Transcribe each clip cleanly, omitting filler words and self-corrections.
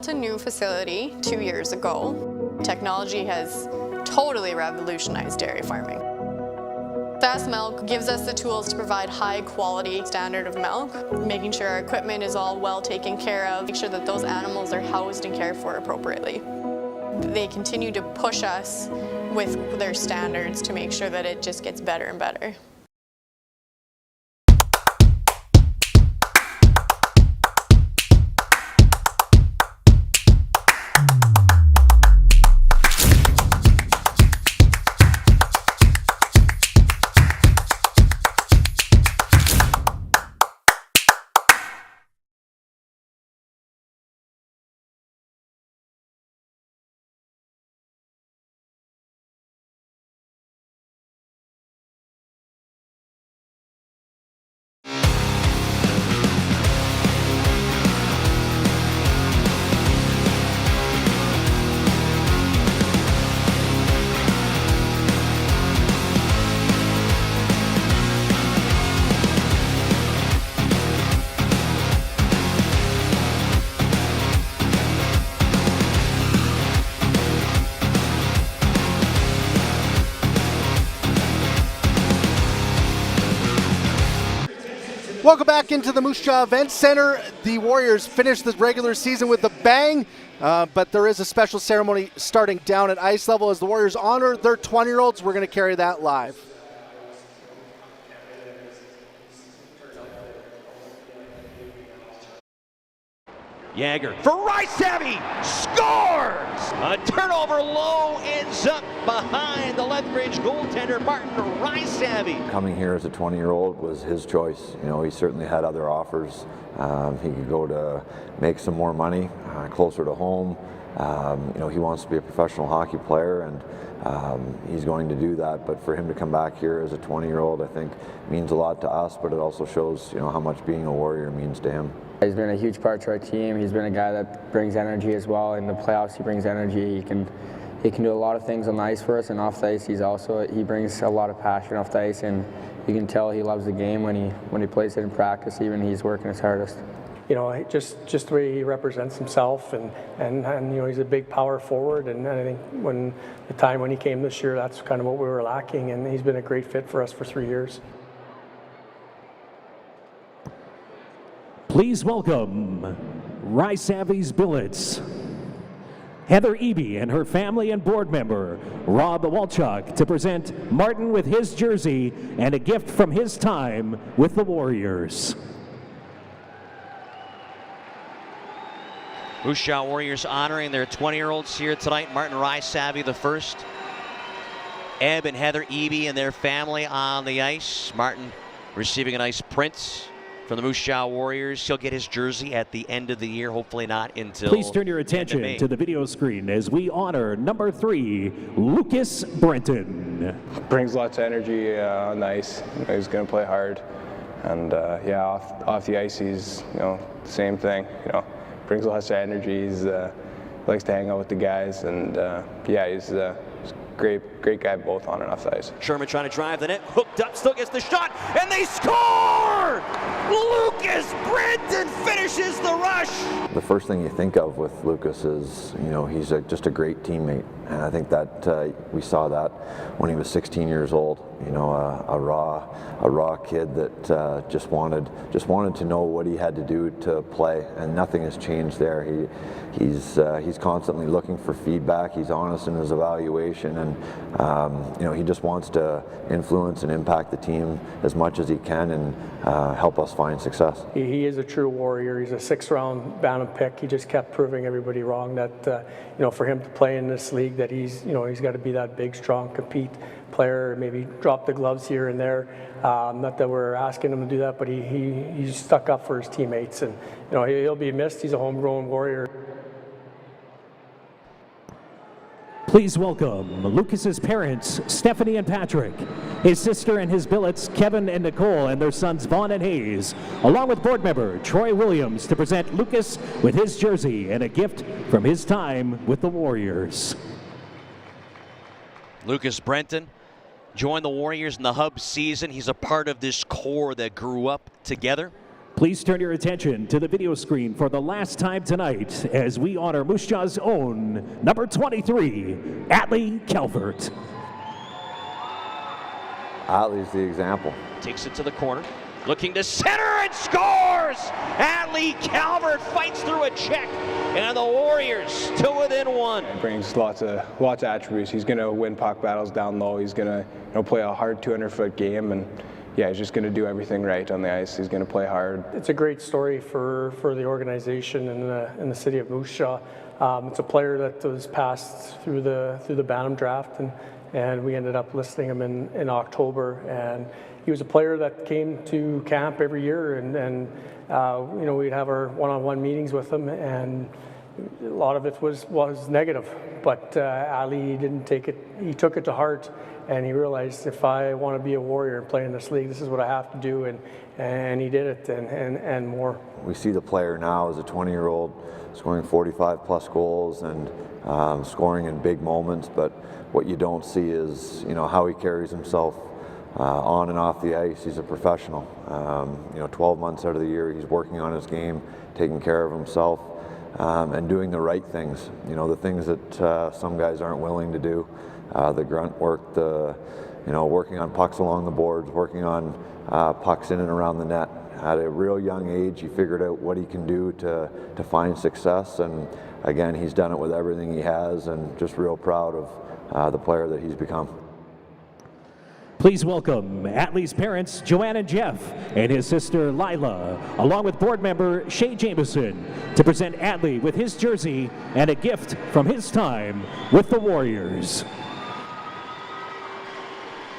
It's a new facility 2 years ago. Technology has totally revolutionized dairy farming. Fast Milk gives us the tools to provide high quality standard of milk, making sure our equipment is all well taken care of, make sure that those animals are housed and cared for appropriately. They continue to push us with their standards to make sure that it just gets better and better. Welcome back into the Moose Jaw Event Center. The Warriors finished the regular season with a bang, but there is a special ceremony starting down at ice level as the Warriors honor their 20-year-olds. We're going to carry that live. Jagger for Rice-Savvy, scores! A turnover low ends up behind the Lethbridge goaltender Martin Rice-Savvy. Coming here as a 20-year-old was his choice. You know, he certainly had other offers. He could go to make some more money closer to home. You know, he wants to be a professional hockey player, and he's going to do that. But for him to come back here as a 20-year-old, I think means a lot to us, but it also shows, you know, how much being a Warrior means to him. He's been a huge part to our team. He's been a guy that brings energy as well. In the playoffs, he brings energy. He can do a lot of things on the ice for us, and off the ice, he brings a lot of passion off the ice, and you can tell he loves the game when he plays it in practice. Even he's working his hardest. You know, just the way he represents himself, and you know, he's a big power forward, and I think when he came this year, that's kind of what we were lacking, and he's been a great fit for us for 3 years. Please welcome Rice-Savvy's Billets, Heather Eby and her family and board member, Rob Walchuk, to present Martin with his jersey and a gift from his time with the Warriors. Moose Jaw Warriors honoring their 20-year-olds here tonight. Martin Rice-Savvy the first. Eb and Heather Eby and their family on the ice. Martin receiving a nice print from the Moose Jaw Warriors. He'll get his jersey at the end of the year, hopefully not until Please turn your attention to the video screen as we honor number 3, Lucas Brenton. Brings lots of energy on the ice. You know, he's going to play hard, and yeah, off the ice, he's, you know, the same thing. You know, brings lots of energy. He likes to hang out with the guys, and yeah, he's great guy both on and off the ice. Sherman trying to drive the net, hooked up, still gets the shot, and they score! Lucas Brenton finishes the rush! The first thing you think of with Lucas is, you know, he's just a great teammate, and I think that we saw that when he was 16 years old. You know, a raw kid that just wanted to know what he had to do to play, and nothing has changed there. He's constantly looking for feedback. He's honest in his evaluation, and you know, he just wants to influence and impact the team as much as he can and help us find success. He is a true Warrior. He's a 6th-round Bantam pick. He just kept proving everybody wrong that you know, for him to play in this league, that he's got to be that big, strong, compete player. Maybe drop the gloves here and there. Not that we're asking him to do that, but he's stuck up for his teammates, and you know, he'll be missed. He's a homegrown Warrior. Please welcome Lucas's parents, Stephanie and Patrick, his sister and his billets, Kevin and Nicole, and their sons, Vaughn and Hayes, along with board member Troy Williams, to present Lucas with his jersey and a gift from his time with the Warriors. Lucas Brenton joined the Warriors in the Hub season. He's a part of this core that grew up together. Please turn your attention to the video screen for the last time tonight as we honor Moose Jaw's own number 23, Atlee Calvert. Atlee's the example. Takes it to the corner, looking to center and scores! Atlee Calvert fights through a check, and the Warriors to within one. He brings lots of attributes. He's going to win puck battles down low. He's going to play a hard 200-foot game, and yeah, he's just going to do everything right on the ice. He's going to play hard. It's a great story for the organization in the city of Moose Jaw. It's a player that was passed through the Bantam draft, and we ended up listing him in October. And he was a player that came to camp every year, and you know, we'd have our one-on-one meetings with him, and a lot of it was negative. But Atlee didn't take it. He took it to heart, and he realized, if I want to be a Warrior and play in this league, this is what I have to do, and he did it, and more. We see the player now as a 20-year-old scoring 45-plus goals and scoring in big moments, but what you don't see is, you know, how he carries himself on and off the ice. He's a professional. You know, 12 months out of the year, he's working on his game, taking care of himself, and doing the right things. You know, the things that some guys aren't willing to do. The grunt work, you know, working on pucks along the boards, working on pucks in and around the net. At a real young age, he figured out what he can do to find success, and again, he's done it with everything he has, and just real proud of the player that he's become. Please welcome Atlee's parents, Joanne and Jeff, and his sister, Lila, along with board member Shay Jameson, to present Atlee with his jersey and a gift from his time with the Warriors.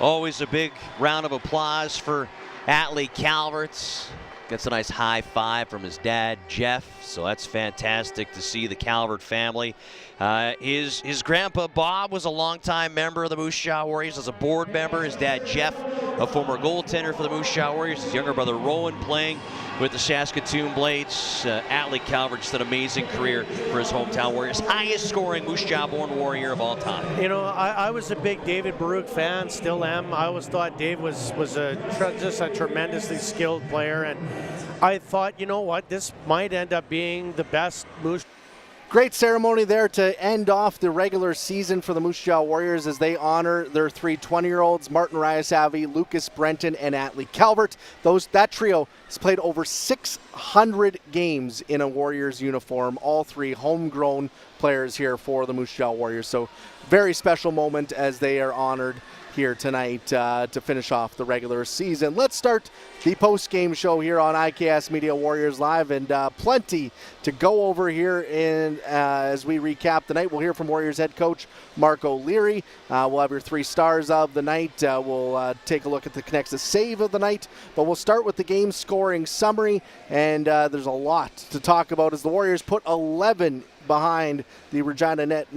Always a big round of applause for Atlee Calvert. Gets a nice high five from his dad, Jeff, so that's fantastic to see the Calvert family. His grandpa, Bob, was a longtime member of the Moose Jaw Warriors as a board member. His dad, Jeff, a former goaltender for the Moose Jaw Warriors. His younger brother, Rowan, playing with the Saskatoon Blades. Atlee Calvert, just an amazing career for his hometown Warriors. Highest scoring Moose Jaw-born Warrior of all time. You know, I was a big David Baruch fan, still am. I always thought Dave was just a tremendously skilled player, and I thought, you know what, this might end up being the best Moose. Great ceremony there to end off the regular season for the Moose Jaw Warriors as they honor their three 20-year-olds, Martin Ryasavi, Lucas Brenton, and Atlee Calvert. That trio has played over 600 games in a Warriors uniform, all three homegrown players here for the Moose Jaw Warriors. So very special moment as they are honored here tonight to finish off the regular season. Let's start the post-game show here on IKS Media Warriors Live, and plenty to go over here as we recap the night. We'll hear from Warriors head coach Mark O'Leary. We'll have your three stars of the night. We'll take a look at the Canucks' save of the night, but we'll start with the game scoring summary, and there's a lot to talk about as the Warriors put 11 behind the Regina Pat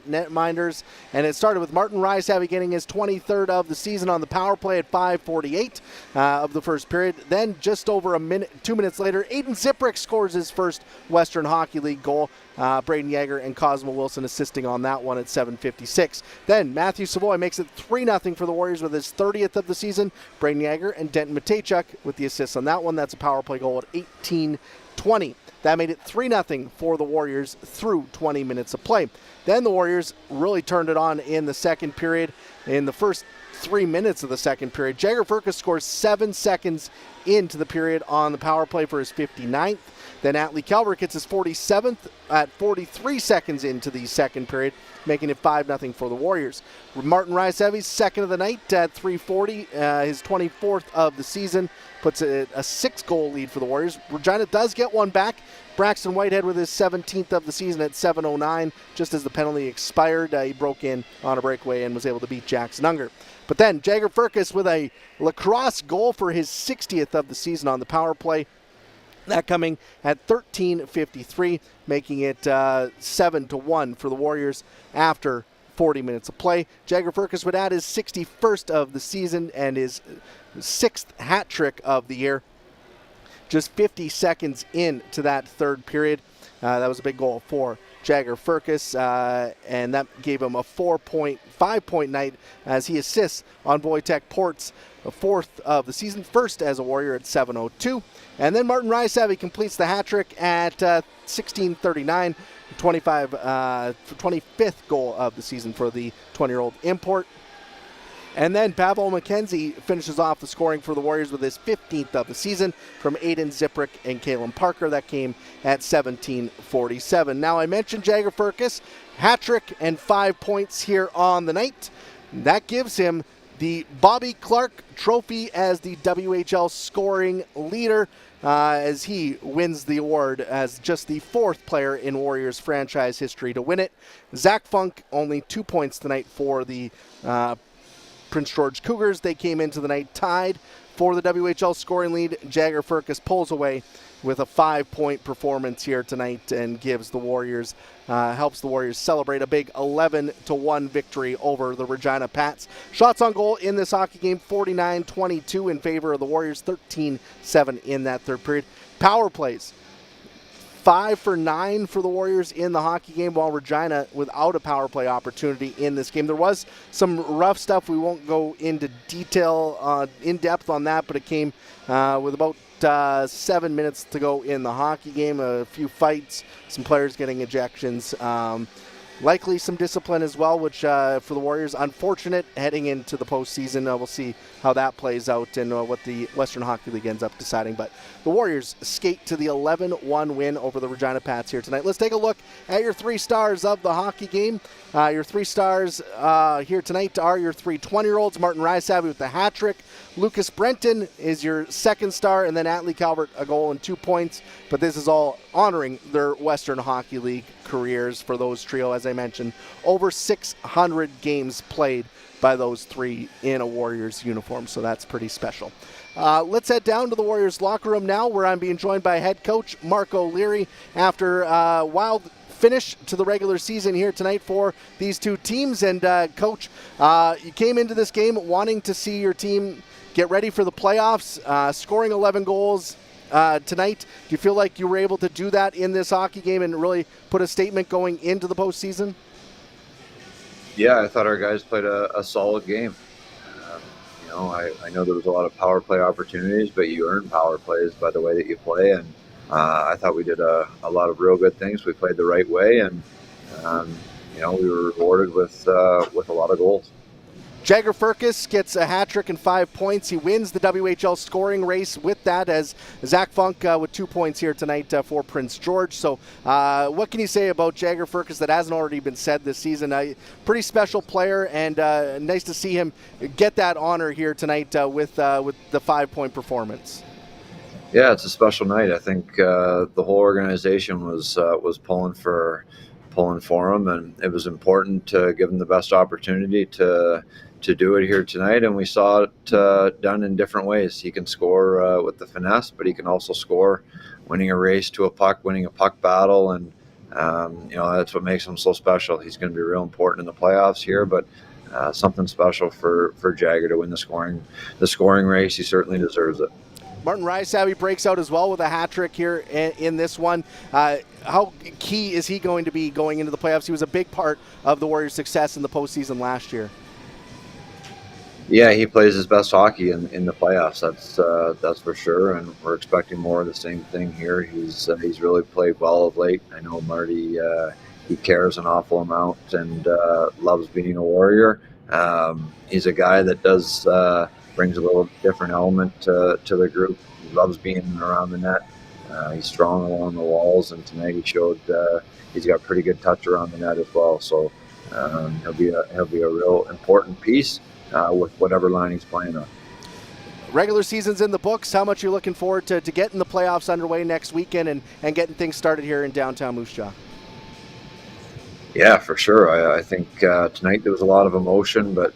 netminders, and it started with Martin Ryasavi getting his 23rd of the season on the power play at 5:48 of the first period. Then just over 2 minutes later, Aiden Ziprick scores his first Western Hockey League goal. Braden Yeager and Cosmo Wilson assisting on that one at 7:56. Then Matthew Savoy makes it 3-0 for the Warriors with his 30th of the season. Braden Yeager and Denton Matejchuk with the assists on that one. That's a power play goal at 18:20. That made it 3-0 for the Warriors through 20 minutes of play. Then the Warriors really turned it on in the second period. In the first 3 minutes of the second period, Jagger Furcus scores 7 seconds into the period on the power play for his 59th. Then Atlee Calvert gets his 47th at 43 seconds into the second period, making it 5-0 for the Warriors. Martin Ryasavi's second of the night at 3:40, his 24th of the season, puts a 6-goal lead for the Warriors. Regina does get one back. Braxton Whitehead with his 17th of the season at 7:09, just as the penalty expired. He broke in on a breakaway and was able to beat Jackson Unger. But then Jagger Furcus with a lacrosse goal for his 60th of the season on the power play. That coming at 13:53, making it 7-1 for the Warriors after 40 minutes of play. Jagger Furcus would add his 61st of the season and his 6th hat trick of the year, just 50 seconds into that third period. That was a big goal for Jagger Firkus, and that gave him a 5-point night as he assists on Wojtek Port's fourth of the season, first as a Warrior at 7:02. And then Martin Rysavy completes the hat trick at 16:39, 25th goal of the season for the 20-year-old import. And then Pavel McKenzie finishes off the scoring for the Warriors with his 15th of the season from Aiden Ziprick and Kalen Parker. That came at 17:47. Now, I mentioned Jagger Firkus, hat trick and 5 points here on the night. That gives him the Bobby Clark Trophy as the WHL scoring leader, as he wins the award as just the fourth player in Warriors franchise history to win it. Zach Funk, only 2 points tonight for the Prince George Cougars. They came into the night tied for the WHL scoring lead. Jagger Firkus pulls away with a 5-point performance here tonight and gives the Warriors, helps the Warriors celebrate a big 11-1 victory over the Regina Pats. Shots on goal in this hockey game, 49-22 in favor of the Warriors, 13-7 in that third period. Power plays, 5 for 9 for the Warriors in the hockey game, while Regina without a power play opportunity in this game. There was some rough stuff. We won't go into detail, in depth on that, but it came with about 7 minutes to go in the hockey game. A few fights, some players getting ejections. Likely some discipline as well, which for the Warriors, unfortunate heading into the postseason. We'll see how that plays out and what the Western Hockey League ends up deciding. But the Warriors skate to the 11-1 win over the Regina Pats here tonight. Let's take a look at your 3 stars of the hockey game. Your 3 stars here tonight are your 3 20-year-olds. Martin Rysavy with the hat trick. Lucas Brenton is your 2nd star, and then Atlee Calvert, a goal and 2 points. But this is all honoring their Western Hockey League careers for those trio, as I mentioned. Over 600 games played by those 3 in a Warriors uniform, so that's pretty special. Let's head down to the Warriors locker room now, where I'm being joined by head coach Mark O'Leary after a wild finish to the regular season here tonight for these 2 teams. And Coach, you came into this game wanting to see your team get ready for the playoffs, scoring 11 goals tonight. Do you feel like you were able to do that in this hockey game and really put a statement going into the postseason? Yeah, I thought our guys played a solid game. I know there was a lot of power play opportunities, but you earn power plays by the way that you play, and I thought we did a lot of real good things. We played the right way, and we were rewarded with a lot of goals. Jagger Firkus gets a hat trick and 5 points. He wins the WHL scoring race with that, as Zach Funk with 2 points here tonight for Prince George. So what can you say about Jagger Firkus that hasn't already been said this season? Pretty special player, and nice to see him get that honor here tonight with the 5-point performance. Yeah, it's a special night. I think the whole organization was pulling for him, and it was important to give him the best opportunity to do it here tonight, and we saw it done in different ways. He can score with the finesse, but he can also score winning a race to a puck, winning a puck battle, and that's what makes him so special. He's going to be real important in the playoffs here, but something special for Jagger to win the scoring race. He certainly deserves it. Martin Rysavy breaks out as well with a hat trick here in this one. How key is he going to be going into the playoffs? He was a big part of the Warriors' success in the postseason last year. Yeah, he plays his best hockey in the playoffs. That's for sure, and we're expecting more of the same thing here. He's really played well of late. I know Marty, he cares an awful amount and loves being a Warrior. He's a guy that does brings a little different element to the group. He loves being around the net. He's strong along the walls, and tonight he showed he's got pretty good touch around the net as well. So he'll be a real important piece with whatever line he's playing on. Regular season's in the books. How much are you looking forward to getting the playoffs underway next weekend and getting things started here in downtown Moose Jaw? Yeah, for sure. I think tonight there was a lot of emotion, but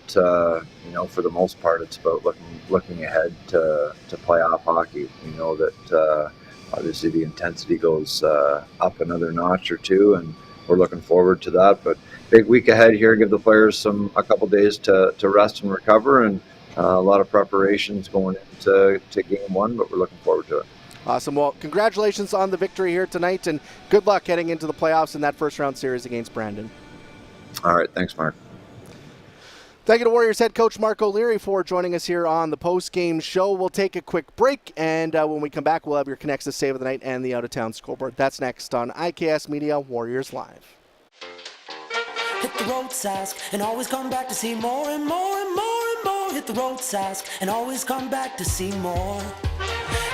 for the most part, it's about looking ahead to playoff hockey. We know that obviously the intensity goes up another notch or two, and we're looking forward to that. But big week ahead here. Give the players a couple days to rest and recover, and a lot of preparations going into game 1. But we're looking forward to it. Awesome. Well, congratulations on the victory here tonight, and good luck heading into the playoffs in that first-round series against Brandon. All right. Thanks, Mark. Thank you to Warriors head coach Mark O'Leary for joining us here on the post-game show. We'll take a quick break, and when we come back, we'll have your Connexus Save of the Night and the out-of-town scoreboard. That's next on IKS Media Warriors Live. Hit the road, Sask, and always come back to see more and more and more and more. Hit the road, Sask, and always come back to see more.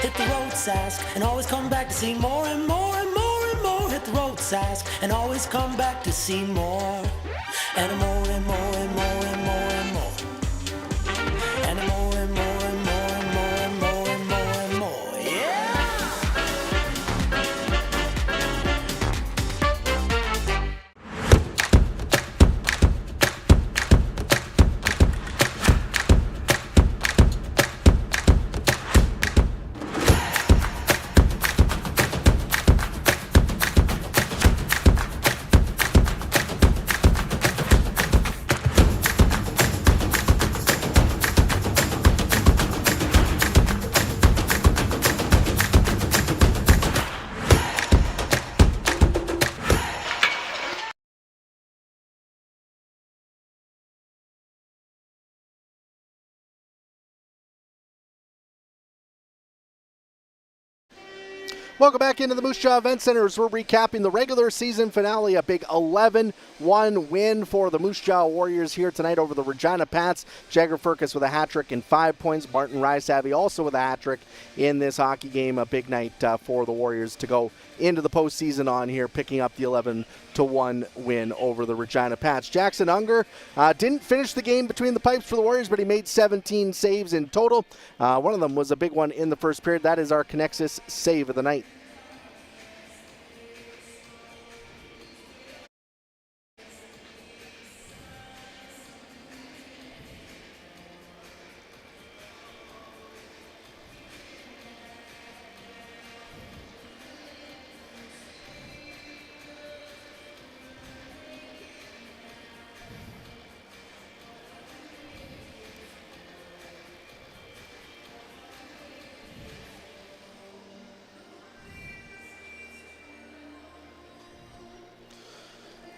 Hit the road, Sask, and always come back to see more and more and more and more. Hit the road, Sask, and always come back to see more. And more and more and more and more and more. And more and more and more and more and more and more and more. Yeah! Welcome back into the Moose Jaw Event Center as we're recapping the regular season finale. A big 11-1 win for the Moose Jaw Warriors here tonight over the Regina Pats. Jagger Firkus with a hat trick and 5 points. Martin Rysavy also with a hat trick in this hockey game. A big night for the Warriors to go into the postseason on here, picking up the 11-1 win over the Regina Pats. Jackson Unger didn't finish the game between the pipes for the Warriors, but he made 17 saves in total. One of them was a big one in the first period. That is our Connexus Save of the Night.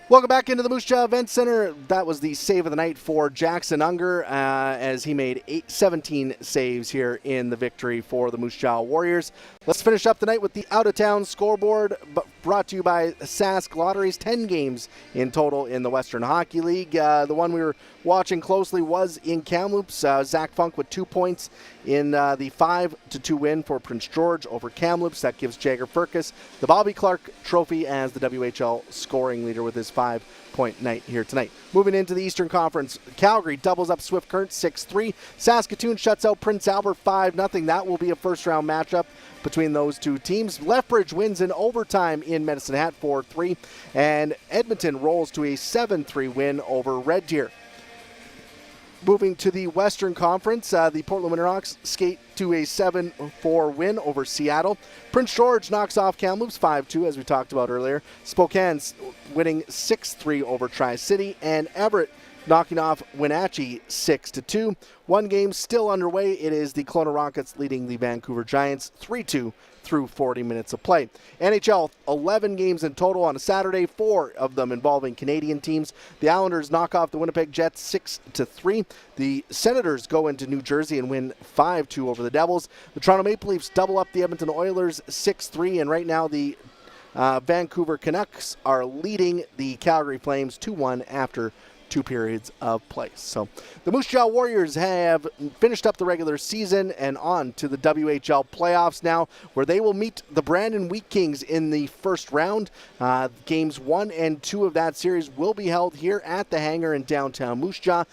Welcome back into the Moose Jaw Event Center. That was the save of the night for Jackson Unger as he made 17 saves here in the victory for the Moose Jaw Warriors. Let's finish up the night with the out-of-town scoreboard brought to you by Sask Lotteries. 10 games in total in the Western Hockey League. The one we were watching closely was in Kamloops. Zach Funk with 2 points in the 5-2 win for Prince George over Kamloops. That gives Jagger Firkus the Bobby Clark Trophy as the WHL scoring leader with his 5-point night here tonight. Moving into the Eastern Conference, Calgary doubles up Swift Current 6-3. Saskatoon shuts out Prince Albert 5-0. That will be a first-round matchup between those two teams. Lethbridge wins in overtime in Medicine Hat 4-3. And Edmonton rolls to a 7-3 win over Red Deer. Moving to the Western Conference, the Portland Winterhawks skate to a 7-4 win over Seattle. Prince George knocks off Kamloops 5-2, as we talked about earlier. Spokane's winning 6-3 over Tri-City, and Everett knocking off Wenatchee 6-2. One game still underway. It is the Kelowna Rockets leading the Vancouver Giants 3-2 through 40 minutes of play. NHL, 11 games in total on a Saturday, 4 of them involving Canadian teams. The Islanders knock off the Winnipeg Jets 6-3. The Senators go into New Jersey and win 5-2 over the Devils. The Toronto Maple Leafs double up the Edmonton Oilers 6-3, and right now the Vancouver Canucks are leading the Calgary Flames 2-1 after 2 periods of play. So the Moose Jaw Warriors have finished up the regular season and on to the WHL playoffs now, where they will meet the Brandon Wheat Kings in the first round. Games 1 and 2 of that series will be held here at the hangar in downtown Moose Jaw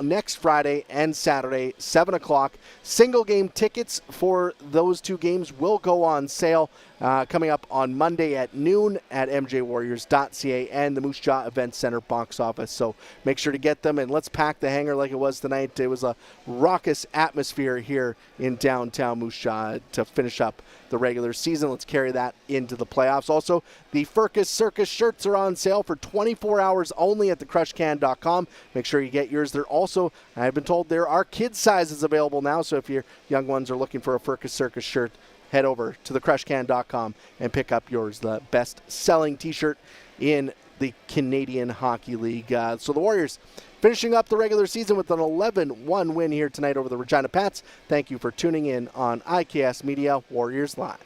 next Friday and Saturday, 7 o'clock. Single game tickets for those 2 games will go on sale coming up on Monday at noon at mjwarriors.ca and the Moose Jaw Event Center box office. So make sure to get them, and let's pack the hangar like it was tonight. It was a raucous atmosphere here in downtown Moose Jaw to finish up the regular season. Let's carry that into the playoffs. Also, the Firkus Circus shirts are on sale for 24 hours only at thecrushcan.com. Make sure you get yours. There also, I've been told, there are kid sizes available now, so if your young ones are looking for a Firkus Circus shirt, head over to thecrushcan.com and pick up yours, the best-selling T-shirt in the Canadian Hockey League. So the Warriors finishing up the regular season with an 11-1 win here tonight over the Regina Pats. Thank you for tuning in on IKS Media Warriors Live.